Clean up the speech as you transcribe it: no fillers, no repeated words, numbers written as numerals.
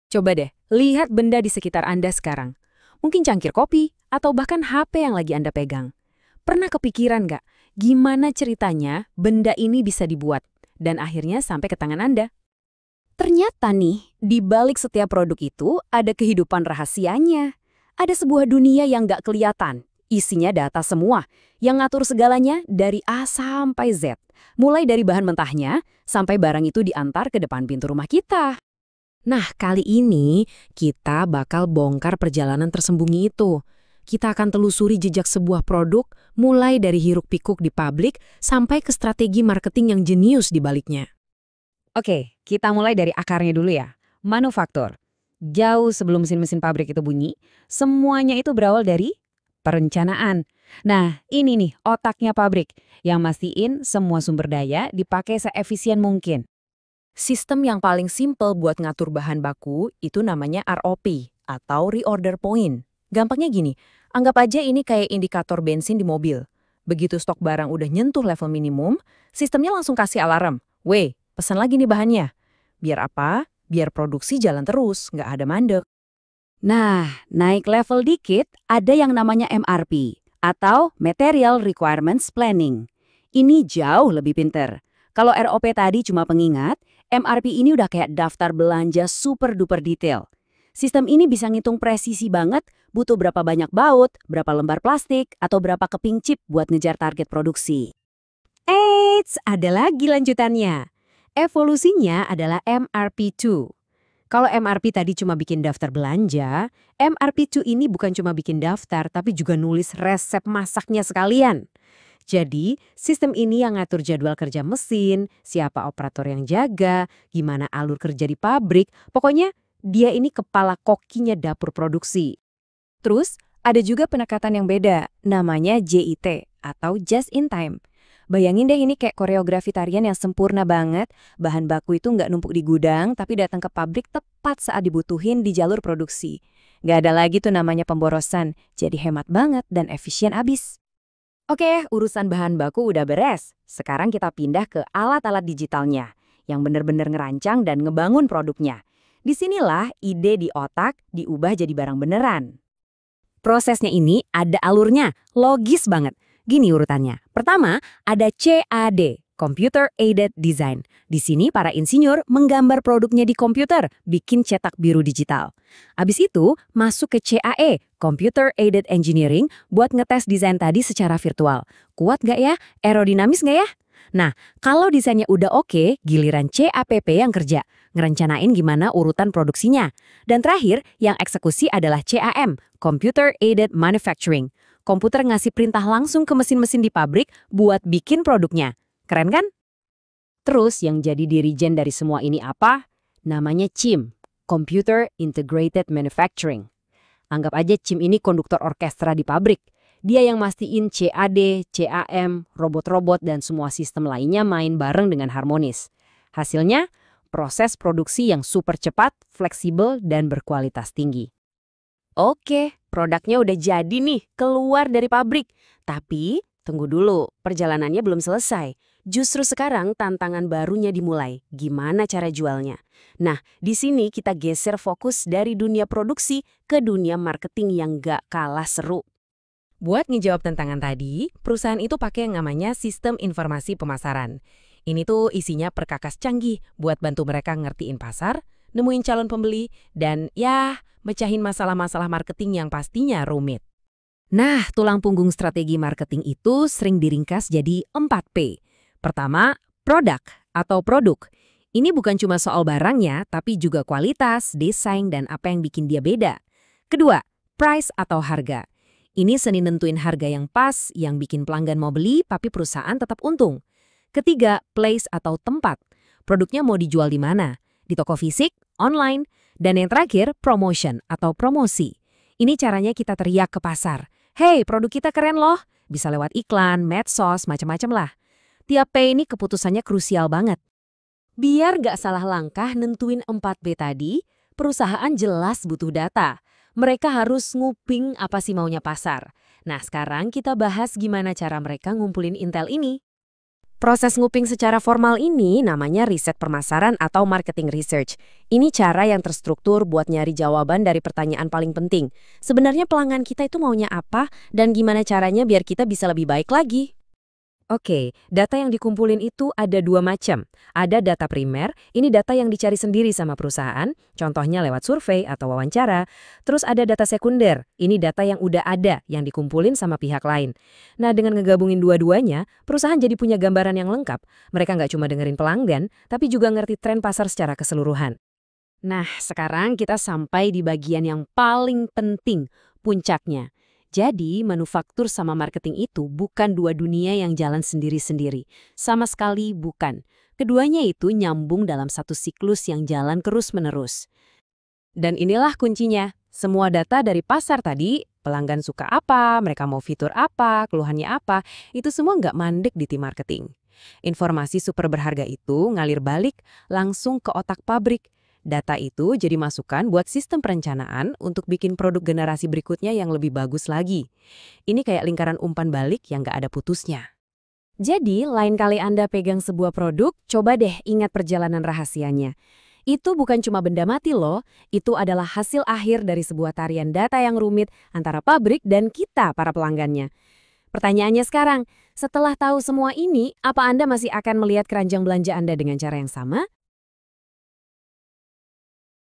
Coba deh, lihat benda di sekitar Anda sekarang. Mungkin cangkir kopi, atau bahkan HP yang lagi Anda pegang. Pernah kepikiran nggak, gimana ceritanya benda ini bisa dibuat, dan akhirnya sampai ke tangan Anda? Ternyata nih, di balik setiap produk itu ada kehidupan rahasianya. Ada sebuah dunia yang nggak kelihatan. Isinya data semua, yang ngatur segalanya dari A sampai Z. Mulai dari bahan mentahnya, sampai barang itu diantar ke depan pintu rumah kita. Nah, kali ini kita bakal bongkar perjalanan tersembunyi itu. Kita akan telusuri jejak sebuah produk, mulai dari hiruk-pikuk di pabrik sampai ke strategi marketing yang jenius di baliknya. Oke, kita mulai dari akarnya dulu ya. Manufaktur. Jauh sebelum mesin-mesin pabrik itu bunyi, semuanya itu berawal dari perencanaan. Nah, ini nih otaknya pabrik yang mastiin semua sumber daya dipakai seefisien mungkin. Sistem yang paling simpel buat ngatur bahan baku itu namanya ROP atau Reorder Point. Gampangnya gini, anggap aja ini kayak indikator bensin di mobil. Begitu stok barang udah nyentuh level minimum, sistemnya langsung kasih alarm. Weh, pesan lagi nih bahannya. Biar apa? Biar produksi jalan terus, nggak ada mandek. Nah, naik level dikit ada yang namanya MRP atau Material Requirements Planning. Ini jauh lebih pinter. Kalau ROP tadi cuma pengingat, MRP ini udah kayak daftar belanja super duper detail. Sistem ini bisa ngitung presisi banget butuh berapa banyak baut, berapa lembar plastik, atau berapa keping chip buat ngejar target produksi. Eits, ada lagi lanjutannya. Evolusinya adalah MRP2. Kalau MRP tadi cuma bikin daftar belanja, MRP2 ini bukan cuma bikin daftar, tapi juga nulis resep masaknya sekalian. Jadi, sistem ini yang ngatur jadwal kerja mesin, siapa operator yang jaga, gimana alur kerja di pabrik, pokoknya dia ini kepala kokinya dapur produksi. Terus, ada juga pendekatan yang beda, namanya JIT atau Just in Time. Bayangin deh ini kayak koreografi tarian yang sempurna banget, bahan baku itu nggak numpuk di gudang, tapi datang ke pabrik tepat saat dibutuhin di jalur produksi. Nggak ada lagi tuh namanya pemborosan, jadi hemat banget dan efisien abis. Oke, urusan bahan baku udah beres. Sekarang kita pindah ke alat-alat digitalnya, yang bener-bener ngerancang dan ngebangun produknya. Disinilah ide di otak diubah jadi barang beneran. Prosesnya ini ada alurnya, logis banget. Gini urutannya. Pertama, ada CAD, Computer Aided Design. Di sini para insinyur menggambar produknya di komputer, bikin cetak biru digital. Abis itu, masuk ke CAE, Computer Aided Engineering, buat ngetes desain tadi secara virtual. Kuat nggak ya? Aerodinamis nggak ya? Nah, kalau desainnya udah oke, giliran CAPP yang kerja, ngerencanain gimana urutan produksinya. Dan terakhir, yang eksekusi adalah CAM, Computer Aided Manufacturing. Komputer ngasih perintah langsung ke mesin-mesin di pabrik buat bikin produknya. Keren kan? Terus yang jadi dirijen dari semua ini apa? Namanya CIM, Computer Integrated Manufacturing. Anggap aja CIM ini konduktor orkestra di pabrik. Dia yang mastiin CAD, CAM, robot-robot, dan semua sistem lainnya main bareng dengan harmonis. Hasilnya, proses produksi yang super cepat, fleksibel, dan berkualitas tinggi. Oke, produknya udah jadi nih, keluar dari pabrik. Tapi, tunggu dulu, perjalanannya belum selesai. Justru sekarang tantangan barunya dimulai. Gimana cara jualnya? Nah, di sini kita geser fokus dari dunia produksi ke dunia marketing yang gak kalah seru. Buat ngejawab tantangan tadi, perusahaan itu pakai yang namanya sistem informasi pemasaran. Ini tuh isinya perkakas canggih buat bantu mereka ngertiin pasar, nemuin calon pembeli, dan ya, mecahin masalah-masalah marketing yang pastinya rumit. Nah, tulang punggung strategi marketing itu sering diringkas jadi 4P. Pertama, produk atau produk. Ini bukan cuma soal barangnya, tapi juga kualitas, desain, dan apa yang bikin dia beda. Kedua, price atau harga. Ini seni nentuin harga yang pas, yang bikin pelanggan mau beli, tapi perusahaan tetap untung. Ketiga, place atau tempat. Produknya mau dijual di mana? Di toko fisik, online, dan yang terakhir, promotion atau promosi. Ini caranya kita teriak ke pasar. Hey, produk kita keren loh. Bisa lewat iklan, medsos, macam-macam lah. Tiap P ini keputusannya krusial banget. Biar nggak salah langkah nentuin 4P tadi, perusahaan jelas butuh data. Mereka harus nguping apa sih maunya pasar. Nah, sekarang kita bahas gimana cara mereka ngumpulin intel ini. Proses nguping secara formal ini namanya riset pemasaran atau marketing research. Ini cara yang terstruktur buat nyari jawaban dari pertanyaan paling penting. Sebenarnya pelanggan kita itu maunya apa dan gimana caranya biar kita bisa lebih baik lagi. Oke, data yang dikumpulin itu ada dua macam. Ada data primer, ini data yang dicari sendiri sama perusahaan, contohnya lewat survei atau wawancara. Terus ada data sekunder, ini data yang udah ada, yang dikumpulin sama pihak lain. Nah, dengan ngegabungin dua-duanya, perusahaan jadi punya gambaran yang lengkap. Mereka nggak cuma dengerin pelanggan, tapi juga ngerti tren pasar secara keseluruhan. Nah, sekarang kita sampai di bagian yang paling penting, puncaknya. Jadi, manufaktur sama marketing itu bukan dua dunia yang jalan sendiri-sendiri. Sama sekali bukan. Keduanya itu nyambung dalam satu siklus yang jalan terus-menerus. Dan inilah kuncinya. Semua data dari pasar tadi, pelanggan suka apa, mereka mau fitur apa, keluhannya apa, itu semua nggak mandek di tim marketing. Informasi super berharga itu ngalir balik langsung ke otak pabrik. Data itu jadi masukan buat sistem perencanaan untuk bikin produk generasi berikutnya yang lebih bagus lagi. Ini kayak lingkaran umpan balik yang nggak ada putusnya. Jadi, lain kali Anda pegang sebuah produk, coba deh ingat perjalanan rahasianya. Itu bukan cuma benda mati loh, itu adalah hasil akhir dari sebuah tarian data yang rumit antara pabrik dan kita para pelanggannya. Pertanyaannya sekarang, setelah tahu semua ini, apa Anda masih akan melihat keranjang belanja Anda dengan cara yang sama?